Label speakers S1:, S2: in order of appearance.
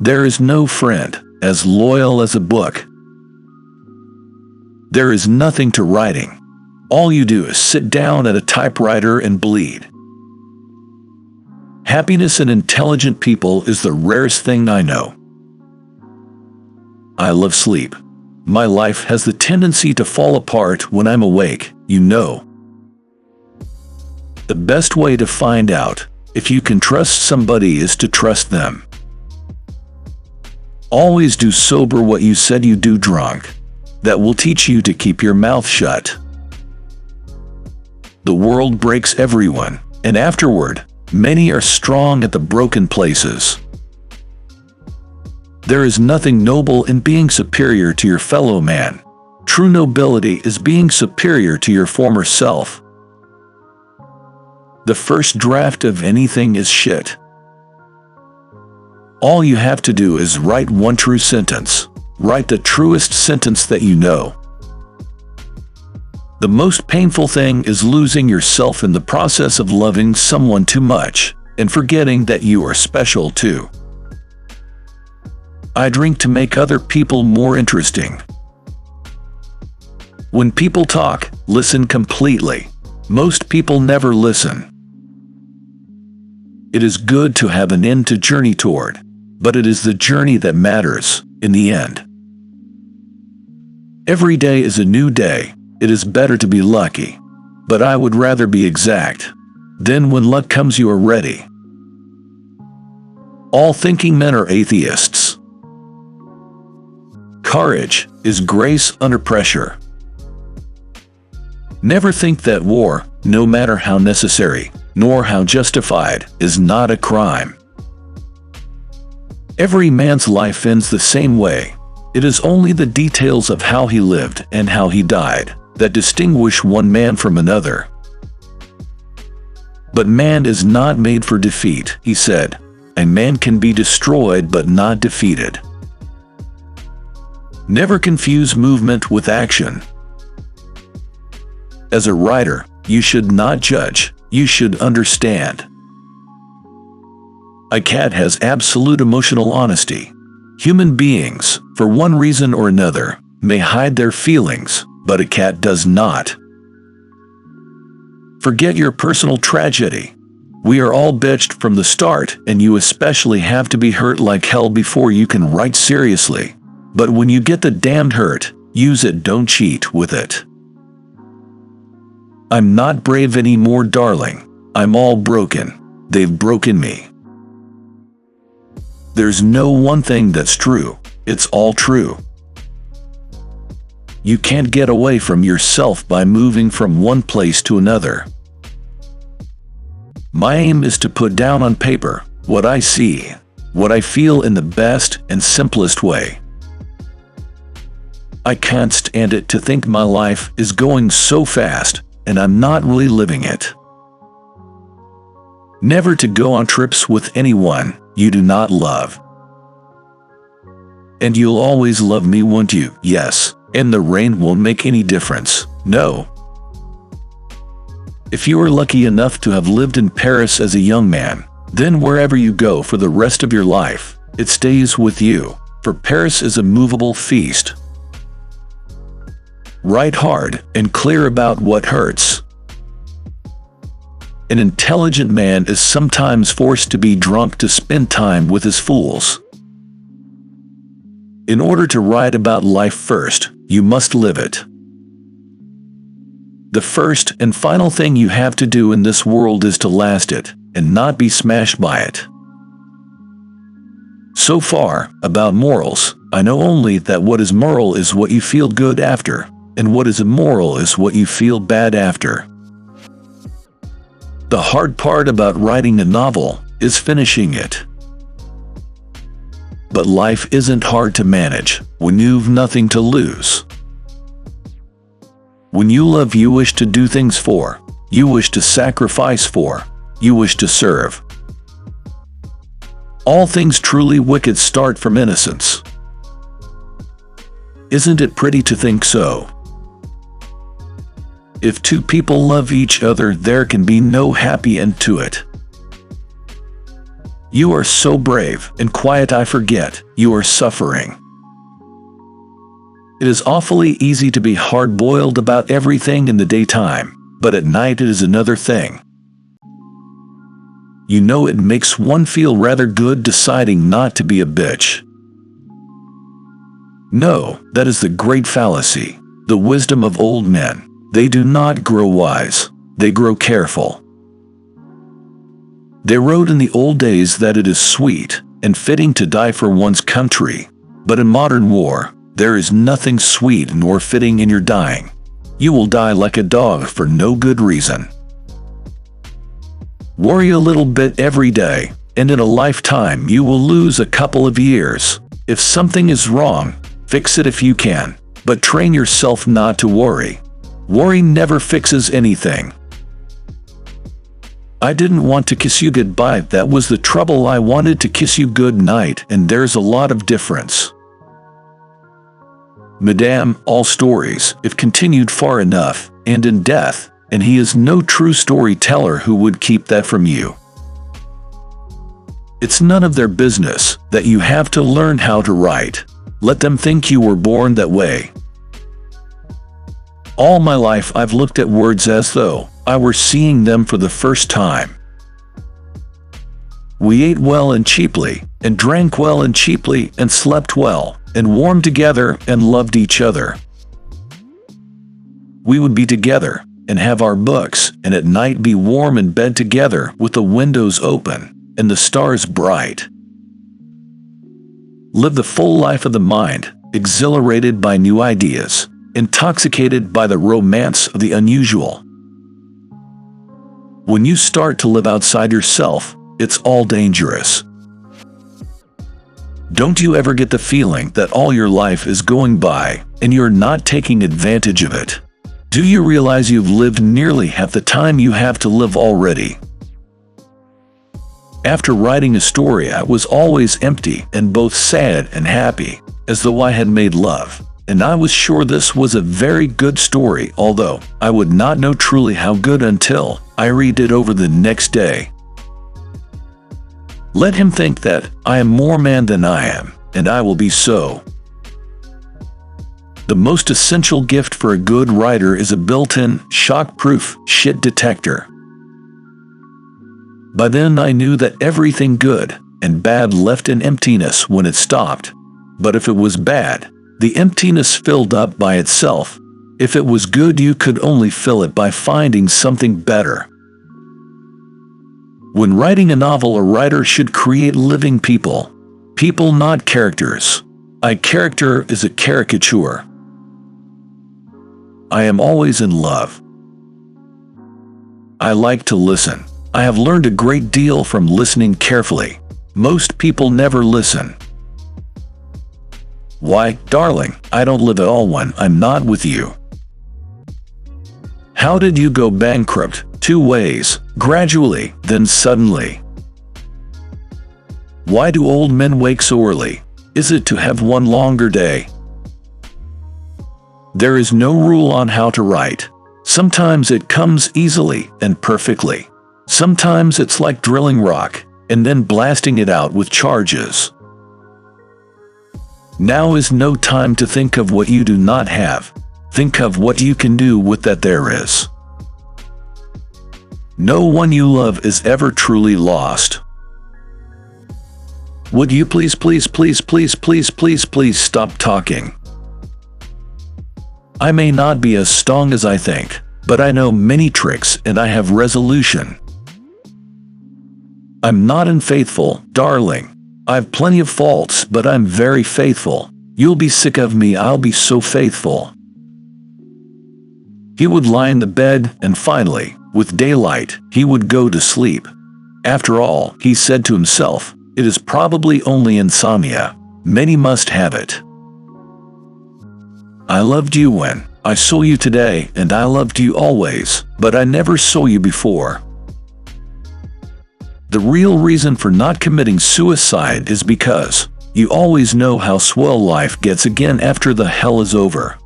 S1: There is no friend as loyal as a book. There is nothing to writing. All you do is sit down at a typewriter and bleed. Happiness in intelligent people is the rarest thing I know. I love sleep. My life has the tendency to fall apart when I'm awake, you know. The best way to find out if you can trust somebody is to trust them. Always do sober what you said you do drunk. That will teach you to keep your mouth shut. The world breaks everyone, and afterward, many are strong at the broken places. There is nothing noble in being superior to your fellow man. True nobility is being superior to your former self. The first draft of anything is shit. All you have to do is write one true sentence. Write the truest sentence that you know. The most painful thing is losing yourself in the process of loving someone too much and forgetting that you are special too. I drink to make other people more interesting. When people talk, listen completely. Most people never listen. It is good to have an end to journey toward, but it is the journey that matters in the end. Every day is a new day. It is better to be lucky, but I would rather be exact. Then when luck comes you are ready. All thinking men are atheists. Courage is grace under pressure. Never think that war, no matter how necessary, nor how justified, is not a crime. Every man's life ends the same way. It is only the details of how he lived and how he died that distinguish one man from another. But man is not made for defeat, he said. A man can be destroyed but not defeated. Never confuse movement with action. As a writer, you should not judge, you should understand. A cat has absolute emotional honesty. Human beings, for one reason or another, may hide their feelings, but a cat does not. Forget your personal tragedy. We are all bitched from the start, and you especially have to be hurt like hell before you can write seriously. But when you get the damned hurt, use it, don't cheat with it. I'm not brave anymore, darling. I'm all broken. They've broken me. There's no one thing that's true. It's all true. You can't get away from yourself by moving from one place to another. My aim is to put down on paper what I see, what I feel in the best and simplest way. I can't stand it to think my life is going so fast, and I'm not really living it. Never to go on trips with anyone you do not love. And you'll always love me, won't you? Yes, and the rain won't make any difference. No. If you are lucky enough to have lived in Paris as a young man, then wherever you go for the rest of your life, it stays with you, for Paris is a movable feast. Write hard and clear about what hurts. An intelligent man is sometimes forced to be drunk to spend time with his fools. In order to write about life first, you must live it. The first and final thing you have to do in this world is to last it, and not be smashed by it. So far, about morals, I know only that what is moral is what you feel good after, and what is immoral is what you feel bad after. The hard part about writing a novel is finishing it. But life isn't hard to manage when you've nothing to lose. When you love, you wish to do things for, you wish to sacrifice for, you wish to serve. All things truly wicked start from innocence. Isn't it pretty to think so? If two people love each other, there can be no happy end to it. You are so brave and quiet I forget you are suffering. It is awfully easy to be hard-boiled about everything in the daytime, but at night it is another thing. You know, it makes one feel rather good deciding not to be a bitch. No, that is the great fallacy, the wisdom of old men. They do not grow wise, they grow careful. They wrote in the old days that it is sweet and fitting to die for one's country, but in modern war, there is nothing sweet nor fitting in your dying. You will die like a dog for no good reason. Worry a little bit every day, and in a lifetime you will lose a couple of years. If something is wrong, fix it if you can, but train yourself not to worry. Worry never fixes anything. I didn't want to kiss you goodbye, that was the trouble. I wanted to kiss you good night, and there's a lot of difference. Madame, all stories, if continued far enough, end in death, and he is no true storyteller who would keep that from you. It's none of their business that you have to learn how to write. Let them think you were born that way. All my life I've looked at words as though I were seeing them for the first time. We ate well and cheaply, and drank well and cheaply, and slept well, and warmed together, and loved each other. We would be together, and have our books, and at night be warm in bed together with the windows open, and the stars bright. Live the full life of the mind, exhilarated by new ideas, intoxicated by the romance of the unusual. When you start to live outside yourself, it's all dangerous. Don't you ever get the feeling that all your life is going by and you're not taking advantage of it? Do you realize you've lived nearly half the time you have to live already? After writing a story, I was always empty and both sad and happy, as though I had made love. And I was sure this was a very good story, although I would not know truly how good until I read it over the next day. Let him think that I am more man than I am, and I will be so. The most essential gift for a good writer is a built-in, shock-proof shit detector. By then I knew that everything good and bad left an emptiness when it stopped. But if it was bad, the emptiness filled up by itself. If it was good, you could only fill it by finding something better. When writing a novel, a writer should create living people. People, not characters. A character is a caricature. I am always in love. I like to listen. I have learned a great deal from listening carefully. Most people never listen. Why, darling, I don't live at all when I'm not with you. How did you go bankrupt? 2 ways, gradually, then suddenly. Why do old men wake so early? Is it to have one longer day? There is no rule on how to write. Sometimes it comes easily and perfectly. Sometimes it's like drilling rock and then blasting it out with charges. Now is no time to think of what you do not have. Think of what you can do with that there is. No one you love is ever truly lost. Would you please stop talking? I may not be as strong as I think, but I know many tricks and I have resolution. I'm not unfaithful, darling. I've plenty of faults, but I'm very faithful. You'll be sick of me, I'll be so faithful. He would lie in the bed, and finally, with daylight, he would go to sleep. After all, he said to himself, it is probably only insomnia. Many must have it. I loved you when I saw you today, and I loved you always, but I never saw you before. The real reason for not committing suicide is because you always know how swell life gets again after the hell is over.